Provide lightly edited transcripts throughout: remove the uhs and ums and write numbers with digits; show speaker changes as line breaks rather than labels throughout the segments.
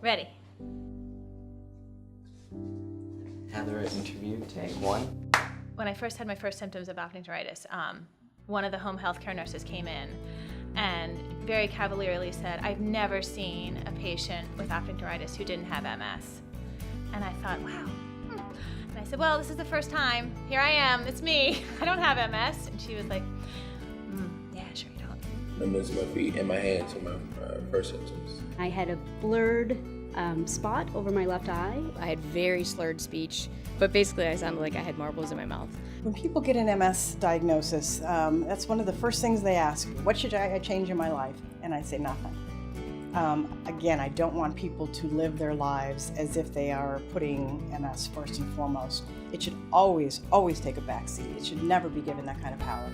Ready.
Heather, interview, take one.
When I first had my first symptoms of optic neuritis, one of the home health care nurses came in and very cavalierly said, I've never seen a patient with optic neuritis who didn't have MS. And I thought, wow. And I said, well, this is the first time. Here I am. It's me. I don't have MS. And she was like, yeah, sure you don't.
Numbness in my feet and my hands were my first symptoms.
I had a blurred spot over my left eye.
I had very slurred speech, but basically I sounded like I had marbles in my mouth.
When people get an MS diagnosis, that's one of the first things they ask, what should I change in my life? And I say nothing. Again, I don't want people to live their lives as if they are putting MS first and foremost. It should always, always take a backseat. It should never be given that kind of power.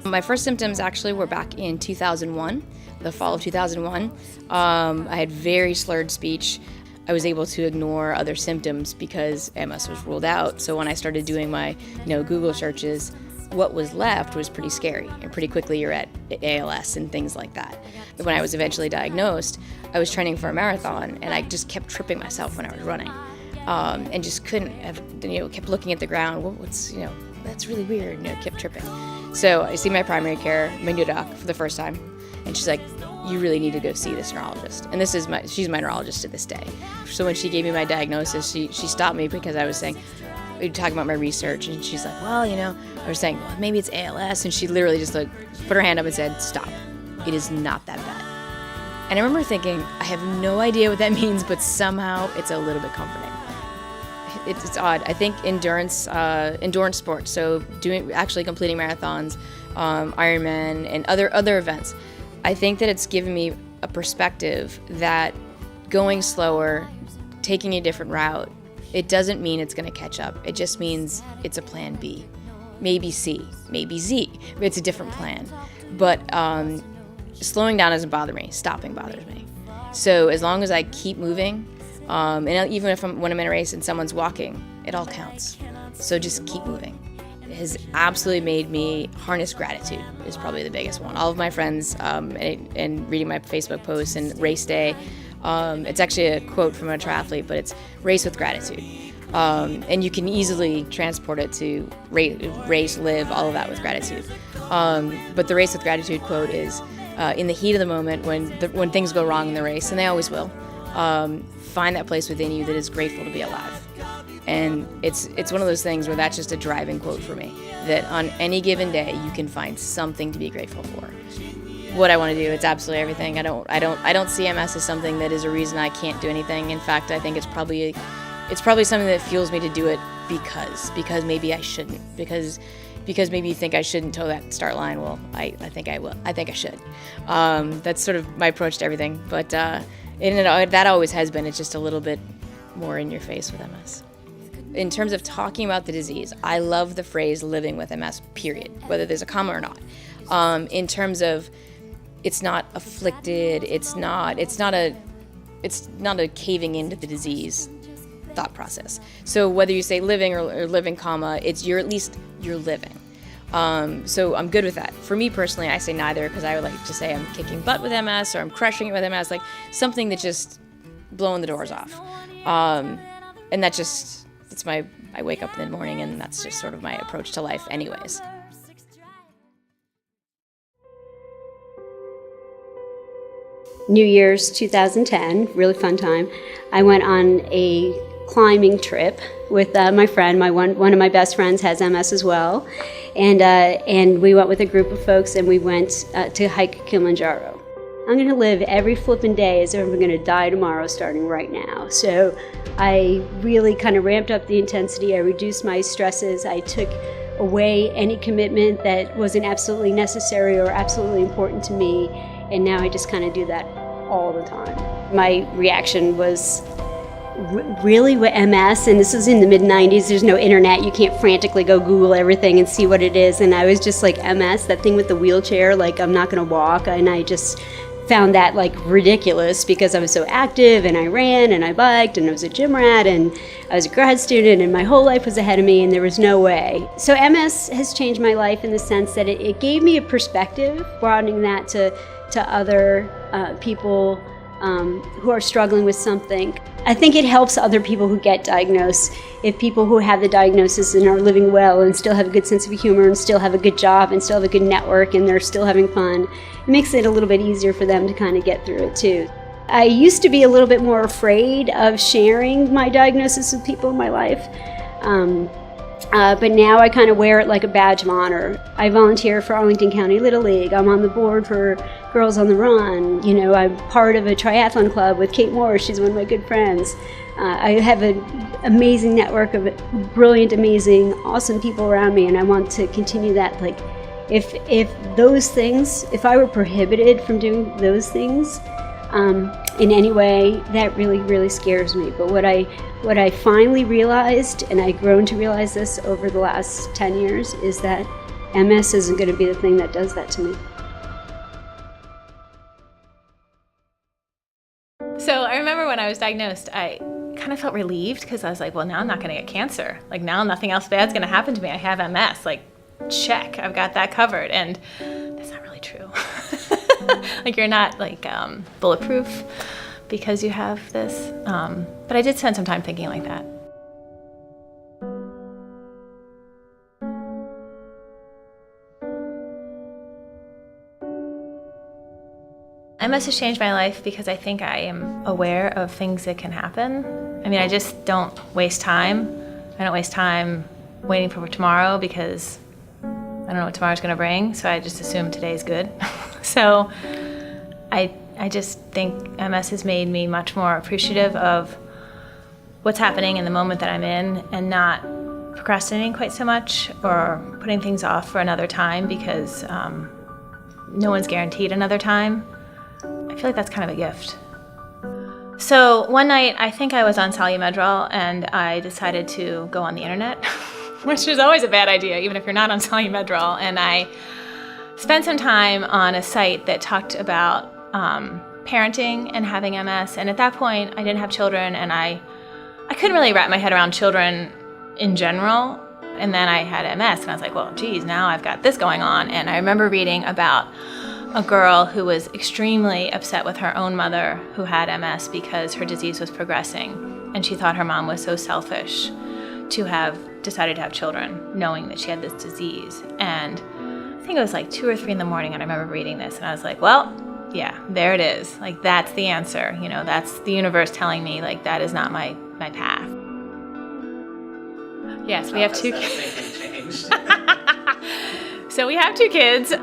My first symptoms actually were back in 2001, the fall of 2001. I had very slurred speech. I was able to ignore other symptoms because MS was ruled out. So when I started doing my Google searches, what was left was pretty scary. And pretty quickly you're at ALS and things like that. When I was eventually diagnosed, I was training for a marathon and I just kept tripping myself when I was running. And just couldn't have, kept looking at the ground. That's really weird, kept tripping. So I see my primary care, my new doc, for the first time, and she's like, you really need to go see this neurologist. And she's my neurologist to this day. So when she gave me my diagnosis, she stopped me because I was saying, we were talking about my research, and she's like, well, I was saying, well, maybe it's ALS, and she literally just put her hand up and said, stop, it is not that bad. And I remember thinking, I have no idea what that means, but somehow it's a little bit comforting. It's odd. I think endurance sports, so actually completing marathons, Ironman, and other events, I think that it's given me a perspective that going slower, taking a different route, it doesn't mean it's going to catch up. It just means it's a plan B, maybe C, maybe Z. It's a different plan. But slowing down doesn't bother me. Stopping bothers me. So as long as I keep moving, and even when I'm in a race and someone's walking, it all counts. So just keep moving. It has absolutely made me harness gratitude is probably the biggest one. All of my friends, and reading my Facebook posts and race day, it's actually a quote from a triathlete, but it's race with gratitude. And you can easily transport it to race, live, all of that with gratitude. But the race with gratitude quote is, in the heat of the moment when things go wrong in the race, and they always will, find that place within you that is grateful to be alive. And it's one of those things where that's just a driving quote for me, that on any given day you can find something to be grateful for. What I want to do, it's absolutely everything. I don't see MS as something that is a reason I can't do anything. In fact, I think it's probably something that fuels me to do it because maybe I shouldn't, because maybe you think I shouldn't toe that start line. Well, I think I will. I think I should. That's sort of my approach to everything. But that always has been. It's just a little bit more in your face with MS. In terms of talking about the disease, I love the phrase living with MS, period, whether there's a comma or not. In terms of it's not afflicted, it's not a caving into the disease thought process. So whether you say living or living comma, you're living. So I'm good with that. For me personally, I say neither because I would like to say I'm kicking butt with MS or I'm crushing it with MS, like something that's just blowing the doors off. And I wake up in the morning and that's just sort of my approach to life anyways.
New Year's 2010, really fun time. I went on a climbing trip with my friend. One of my best friends has MS as well, and we went with a group of folks and we went to hike Kilimanjaro. I'm going to live every flippin' day as if I'm going to die tomorrow, starting right now. So I really kind of ramped up the intensity. I reduced my stresses. I took away any commitment that wasn't absolutely necessary or absolutely important to me. And now I just kind of do that all the time. My reaction was, really, with MS? And this was in the mid-90s. There's no internet. You can't frantically go Google everything and see what it is. And I was just like, MS, that thing with the wheelchair, like I'm not going to walk. And I just found that like ridiculous because I was so active and I ran and I biked and I was a gym rat and I was a grad student and my whole life was ahead of me and there was no way. So MS has changed my life in the sense that it gave me a perspective, broadening that to other people who are struggling with something. I think it helps other people who get diagnosed. If people who have the diagnosis and are living well and still have a good sense of humor and still have a good job and still have a good network and they're still having fun, it makes it a little bit easier for them to kind of get through it too. I used to be a little bit more afraid of sharing my diagnosis with people in my life. But now I kind of wear it like a badge of honor. I volunteer for Arlington County Little League. I'm on the board for Girls on the Run. You know, I'm part of a triathlon club with Kate Moore. She's one of my good friends. I have an amazing network of brilliant, amazing, awesome people around me, and I want to continue that. Like, if those things, if I were prohibited from doing those things in any way, that really, really scares me. But what I finally realized, and I've grown to realize this over the last 10 years, is that MS isn't going to be the thing that does that to me.
So I remember when I was diagnosed, I kind of felt relieved because I was like, well, now I'm not going to get cancer. Like, now nothing else bad's going to happen to me. I have MS. Like, check. I've got that covered. And that's not really true. Like, you're not, like, bulletproof because you have this. But I did spend some time thinking like that. MS has changed my life because I think I am aware of things that can happen. I mean, I just don't waste time. I don't waste time waiting for tomorrow because I don't know what tomorrow's going to bring, so I just assume today's good. So I just think MS has made me much more appreciative of what's happening in the moment that I'm in and not procrastinating quite so much or putting things off for another time because no one's guaranteed another time. I feel like that's kind of a gift. So one night, I think I was on Solumedrol and I decided to go on the internet, which is always a bad idea, even if you're not on Solumedrol. And I spent some time on a site that talked about parenting and having MS. And at that point, I didn't have children and I couldn't really wrap my head around children in general. And then I had MS and I was like, well, geez, now I've got this going on. And I remember reading about a girl who was extremely upset with her own mother who had MS because her disease was progressing. And she thought her mom was so selfish to have decided to have children, knowing that she had this disease. And I think it was like 2 or 3 in the morning, and I remember reading this, and I was like, well, yeah, there it is. Like, that's the answer. You know, that's the universe telling me, like, that is not my path. Yes, we have 2 kids. So we have 2 kids.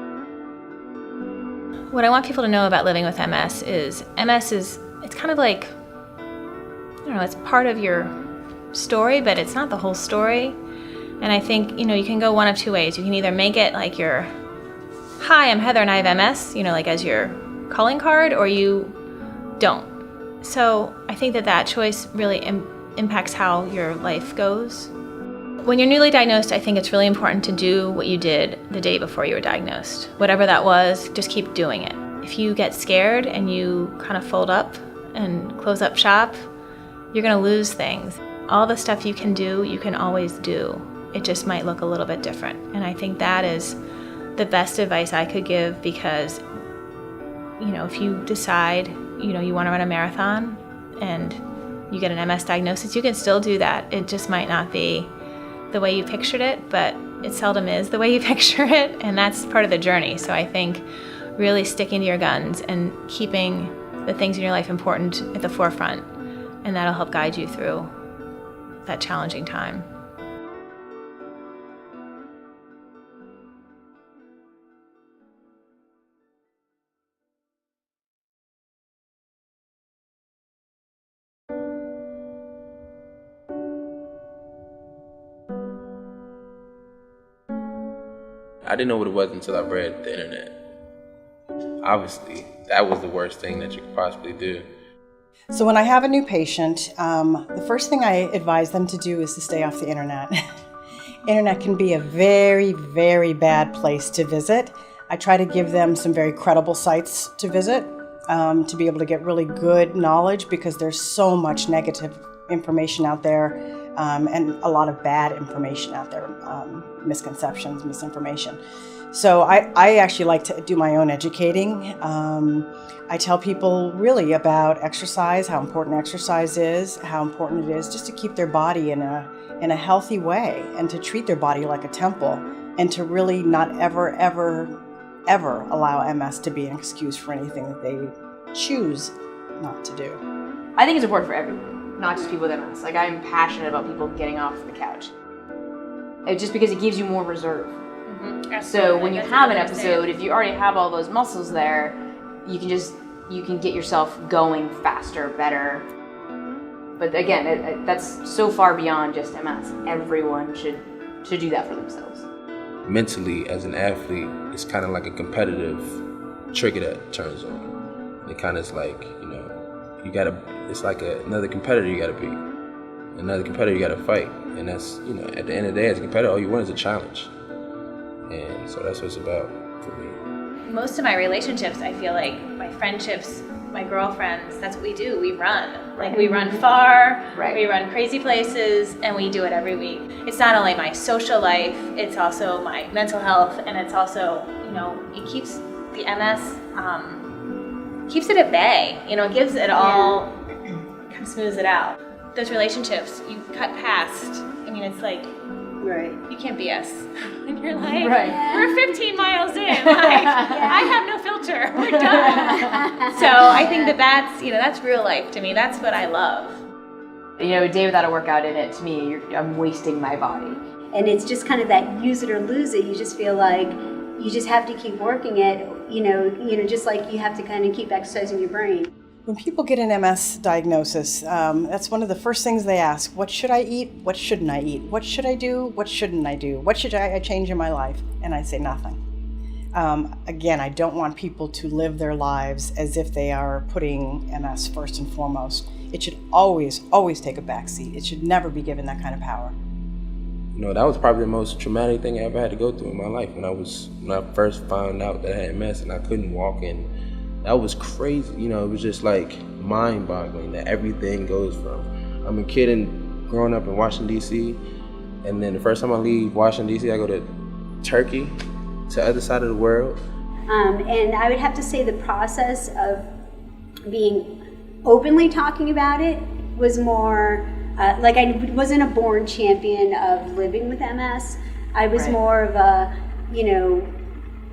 What I want people to know about living with MS is it's kind of like, I don't know, it's part of your story, but it's not the whole story. And I think, you know, you can go one of 2 ways. You can either make it like your, hi, I'm Heather and I have MS, you know, like as your calling card, or you don't. So I think that choice really impacts how your life goes. When you're newly diagnosed, I think it's really important to do what you did the day before you were diagnosed. Whatever that was, just keep doing it. If you get scared and you kind of fold up and close up shop, you're gonna lose things. All the stuff you can do, you can always do. It just might look a little bit different. And I think that is the best advice I could give because, you know, if you decide, you know, you wanna run a marathon and you get an MS diagnosis, you can still do that. It just might not be the way you pictured it, but it seldom is the way you picture it, and that's part of the journey. So I think really sticking to your guns and keeping the things in your life important at the forefront, and that'll help guide you through that challenging time.
I didn't know what it was until I read the internet. obviously, that was the worst thing that you could possibly do.
So when I have a new patient, the first thing I advise them to do is to stay off the internet. Internet can be a very, very bad place to visit. I try to give them some very credible sites to visit to be able to get really good knowledge, because there's so much negative information out there and a lot of bad information out there, misconceptions, misinformation. So I actually like to do my own educating. I tell people really about exercise, how important exercise is, how important it is just to keep their body in a healthy way, and to treat their body like a temple, and to really not ever allow MS to be an excuse for anything that they choose not to do.
I think it's important for everyone, not just people with MS. Like, I'm passionate about people getting off the couch. Just because it gives you more reserve. Mm-hmm. So when you have an episode, if you already have all those muscles there, you can get yourself going faster, better. But again, that's so far beyond just MS. Everyone should do that for themselves.
Mentally, as an athlete, it's kind of like a competitive trigger that turns on. It kind of is like, it's like another competitor you gotta beat, another competitor you gotta fight. And that's, at the end of the day, as a competitor, all you want is a challenge. And so that's what it's about for me.
Most of my relationships, I feel like, my friendships, my girlfriends, that's what we do. We run. Like, we run far, we run crazy places, and we do it every week. It's not only my social life, it's also my mental health, and it's also, it keeps the MS, keeps it at bay. It gives it all, kind of smooths it out. Those relationships, you cut past. It's like, you can't BS in your life. We're 15 miles in. I have no filter. We're done. So I think that's real life to me. That's what I love.
A day without a workout in it, to me, I'm wasting my body.
And it's just kind of that use it or lose it. You just feel like you just have to keep working it, just like you have to kind of keep exercising your brain.
When people get an MS diagnosis, that's one of the first things they ask. What should I eat? What shouldn't I eat? What should I do? What shouldn't I do? What should I change in my life? And I say nothing. Again, I don't want people to live their lives as if they are putting MS first and foremost. It should always, always take a back seat. It should never be given that kind of power.
That was probably the most traumatic thing I ever had to go through in my life, when I first found out that I had MS and I couldn't walk in. That was crazy. It was just like mind-boggling that everything goes from, I'm a kid and growing up in Washington, D.C., and then the first time I leave Washington, D.C., I go to Turkey, to the other side of the world.
And I would have to say the process of being openly talking about it was more, like, I wasn't a born champion of living with MS. I was more of a,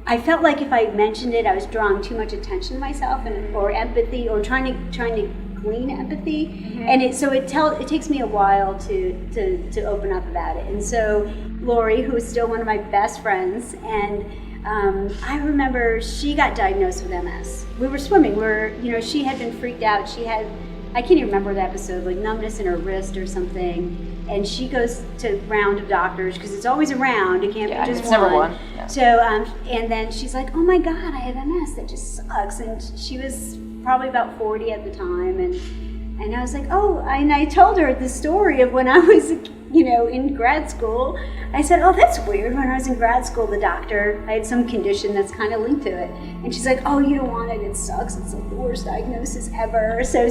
I felt like if I mentioned it, I was drawing too much attention to myself or empathy, or trying to glean empathy. Mm-hmm. And it takes me a while to open up about it. And so Lori, who is still one of my best friends, and I remember she got diagnosed with MS. We were swimming. She had been freaked out. She had, I can't even remember the episode, like numbness in her wrist or something. And she goes to round of doctors, because it's always a round. It can't be just
it's
one.
Never one. Yeah.
So, and then she's like, "Oh my God, I have MS. That just sucks." And she was probably about 40 at the time, and I was like, "Oh," and I told her the story of when I was, in grad school. I said, "Oh, that's weird. When I was in grad school, the doctor, I had some condition that's kind of linked to it." And she's like, "Oh, you don't want it. It sucks. It's like the worst diagnosis ever." So,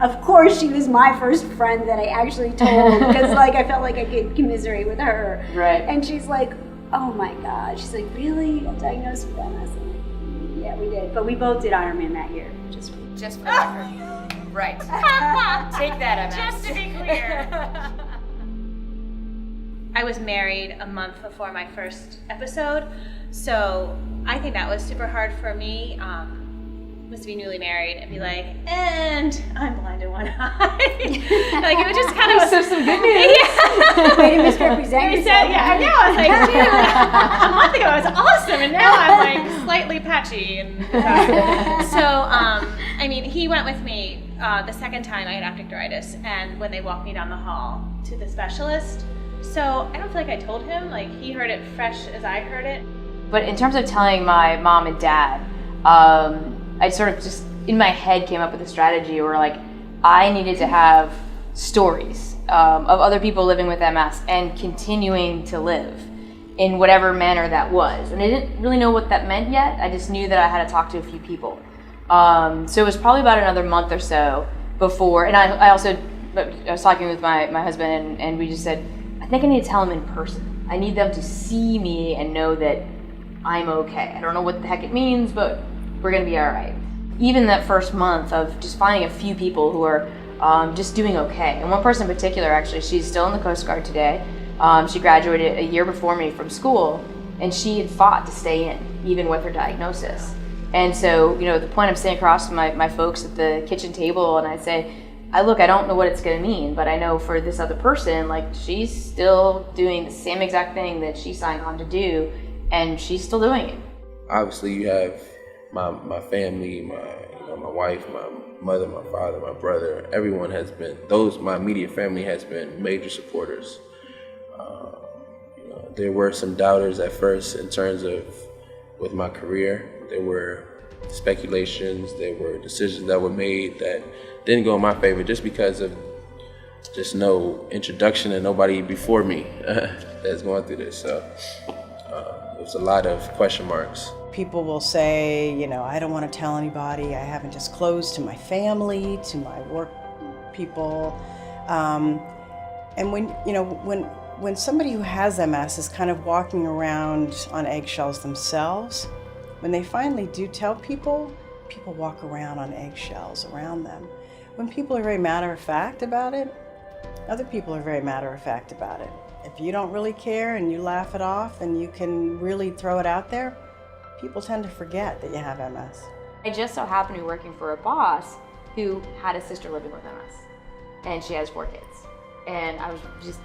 of course, she was my first friend that I actually told, because I felt like I could commiserate with her.
Right.
And she's like, "Oh my God." She's like, "Really? You got diagnosed with MS?" I'm like, "Yeah, we did." But we both did Ironman that year. Just for the record.
Right. Take that, MS.
Just to be clear. I was married a month before my first episode, so I think that was super hard for me, was to be newly married and be like, and I'm blind in one eye. It was just kind of
some good news.
Yeah.
Way to misrepresent yourself.
Yeah, I know. I was like, dude, a month ago I was awesome, and now I'm like slightly patchy. And so, he went with me the second time I had optic neuritis, and when they walked me down the hall to the specialist. So I don't feel like I told him. He heard it fresh as I heard it.
But in terms of telling my mom and dad, I sort of just, in my head, came up with a strategy where like, I needed to have stories of other people living with MS and continuing to live in whatever manner that was. And I didn't really know what that meant yet. I just knew that I had to talk to a few people. So it was probably about another month or so before, and I was talking with my husband, and we just said, I think I need to tell them in person. I need them to see me and know that I'm okay. I don't know what the heck it means, but we're gonna be all right. Even that first month of just finding a few people who are just doing okay. And one person in particular, actually, she's still in the Coast Guard today. She graduated a year before me from school, and she had fought to stay in, even with her diagnosis. And so, the point I'm sitting across from my folks at the kitchen table, and I say, I don't know what it's gonna mean, but I know for this other person, like, she's still doing the same exact thing that she signed on to do, and she's still doing it.
Obviously, you have my family, my wife, my mother, my father, my brother. Everyone has been, my immediate family has been major supporters. There were some doubters at first in terms of with my career. There were speculations, there were decisions that were made that didn't go in my favor just because of just no introduction and nobody before me that's going through this. So there's a lot of question marks.
People will say, I don't want to tell anybody. I haven't disclosed to my family, to my work people. And when somebody who has MS is kind of walking around on eggshells themselves, when they finally do tell people, people walk around on eggshells around them. When people are very matter-of-fact about it, other people are very matter-of-fact about it. If you don't really care and you laugh it off and you can really throw it out there, people tend to forget that you have MS.
I just so happened to be working for a boss who had a sister living with MS, and she has 4 kids. And I was just,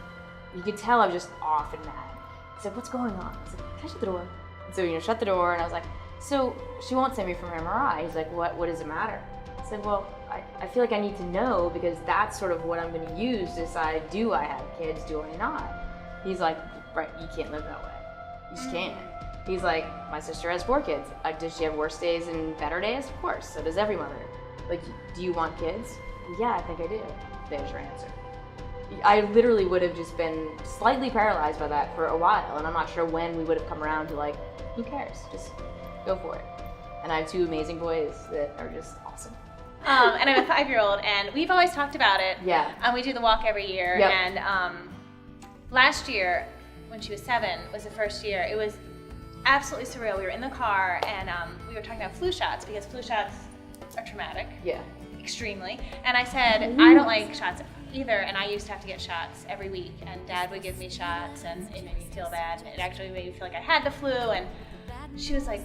you could tell I was just off and mad. I said, what's going on? I said, can I shut the door? And so, shut the door, and I was like, so she won't send me for an MRI. He's like, what does it matter? I said, well, I feel like I need to know because that's sort of what I'm going to use to decide, do I have kids, do I not? He's like, right, you can't live that way. You just can't. He's like, my sister has 4 kids. Does she have worse days and better days? Of course, so does every mother. Like, do you want kids? Yeah, I think I do. There's your answer. I literally would have just been slightly paralyzed by that for a while, and I'm not sure when we would have come around to like, who cares? Just go for it. And I have 2 amazing boys that are just awesome.
And I'm a 5-year-old, and we've always talked about it.
Yeah.
We do the walk every year,
Yep.
and last year, when she was 7, was the first year. It was absolutely surreal. We were in the car, and we were talking about flu shots because flu shots are traumatic.
Yeah.
Extremely. And I said, I don't like shots either, and I used to have to get shots every week, and Dad would give me shots, and it made me feel bad, and it actually made me feel like I had the flu, and she was like,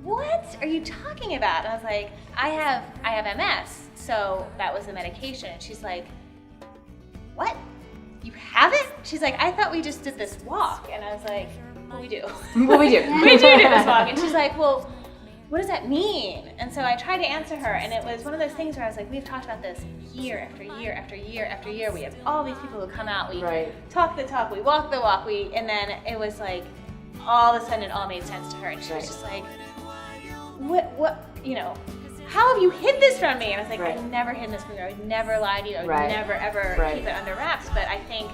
what are you talking about? And I was like, I have MS, so that was the medication. And she's like, what? You have it? She's like, I thought we just did this walk. And I was like, well, we do.
Well, we do.
We do this walk. And she's like, well, what does that mean? And so I tried to answer her, and it was one of those things where I was like, we've talked about this year after year after year after year. We have all these people who come out, we talk the talk, we walk the walk, and then it was like, all of a sudden it all made sense to her, and she was just like, what, how have you hid this from me? And I was like, I've never hidden this from you. I would never lie to you. I would never, ever keep it under wraps. But I think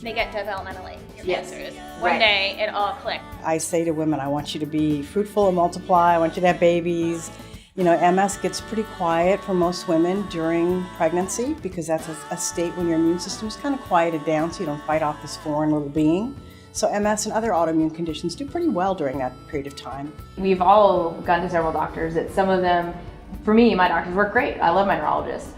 they get developmentally, your cancers. One day, it all clicked.
I say to women, I want you to be fruitful and multiply. I want you to have babies. MS gets pretty quiet for most women during pregnancy because that's a state when your immune system is kind of quieted down so you don't fight off this foreign little being. So MS and other autoimmune conditions do pretty well during that period of time.
We've all gone to several doctors. That some of them, for me, my doctors work great. I love my neurologist.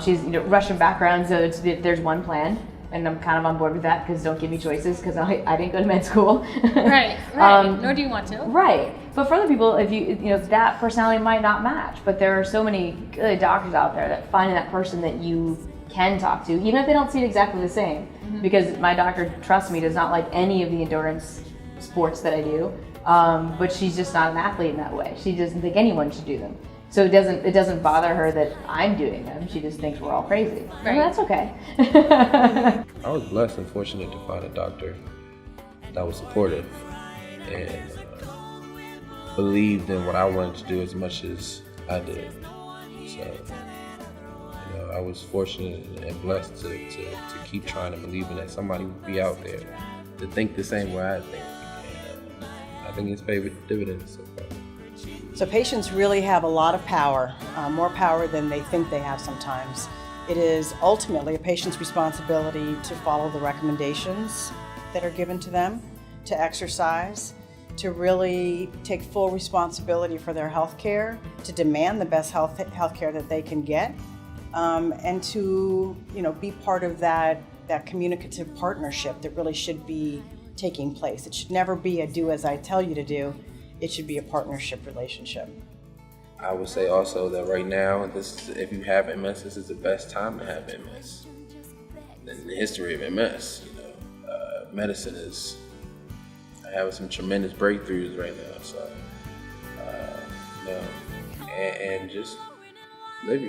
She's Russian background, so there's one plan, and I'm kind of on board with that because don't give me choices because I didn't go to med school.
Right. Nor do you want to.
Right. But for other people, if that personality might not match. But there are so many good doctors out there that finding that person that you can talk to, even if they don't see it exactly the same. Because my doctor, trust me, does not like any of the endurance sports that I do. But she's just not an athlete in that way. She doesn't think anyone should do them. So it doesn't bother her that I'm doing them. She just thinks we're all crazy. Right. Well, that's okay.
I was blessed and fortunate to find a doctor that was supportive. And believed in what I wanted to do as much as I did. So, I was fortunate and blessed to keep trying to believe in that somebody would be out there to think the same way I think. And, I think it's paid with dividends so far.
So patients really have a lot of power, more power than they think they have sometimes. It is ultimately a patient's responsibility to follow the recommendations that are given to them, to exercise, to really take full responsibility for their health care, to demand the best health care that they can get, and to be part of that communicative partnership that really should be taking place. It should never be a do as I tell you to do. It should be a partnership relationship.
I would say also that right now, if you have MS, this is the best time to have MS. In the history of MS, medicine is having some tremendous breakthroughs right now. So, and just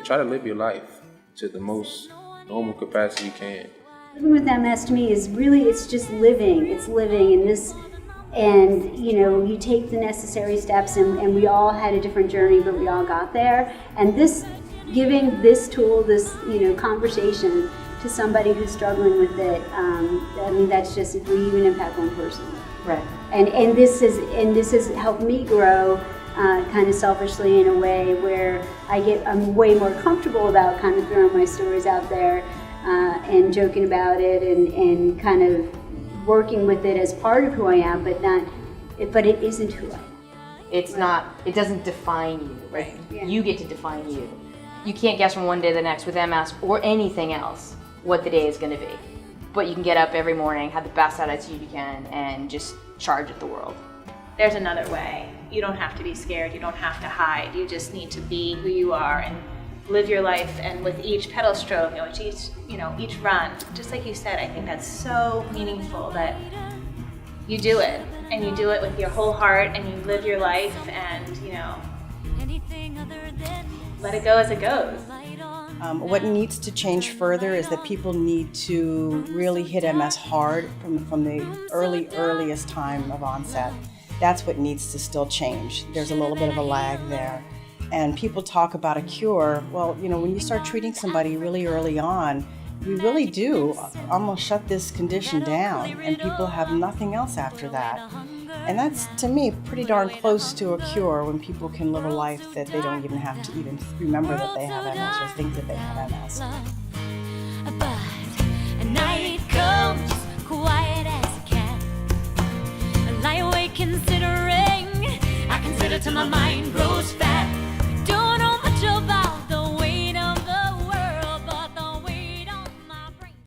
try to live your life to the most normal capacity you can.
Living with MS to me is really, it's just living. It's living in this, and you take the necessary steps, and we all had a different journey, but we all got there. And giving this tool, this conversation to somebody who's struggling with it, that's just, if we even impact one person.
Right.
And this has helped me grow, kind of selfishly in a way where I'm way more comfortable about kind of throwing my stories out there and joking about it and kind of working with it as part of who I am, but it isn't who I am.
It's not, it doesn't define you, right?
Yeah.
You get to define you. You can't guess from one day to the next with MS or anything else what the day is going to be. But you can get up every morning, have the best attitude you can, and just charge at the world.
There's another way. You don't have to be scared. You don't have to hide. You just need to be who you are and live your life. And with each pedal stroke, each run, just like you said, I think that's so meaningful that you do it, and you do it with your whole heart, and you live your life, and let it go as it goes.
What needs to change further is that people need to really hit MS hard from the earliest time of onset. That's what needs to still change. There's a little bit of a lag there. And people talk about a cure. Well, when you start treating somebody really early on, we really do almost shut this condition down, and people have nothing else after that. And that's, to me, pretty darn close to a cure, when people can live a life that they don't even have to even remember that they have MS or think that they have MS.
But a night comes quiet as a cat. I lie awake considering. I consider till my mind grows fat.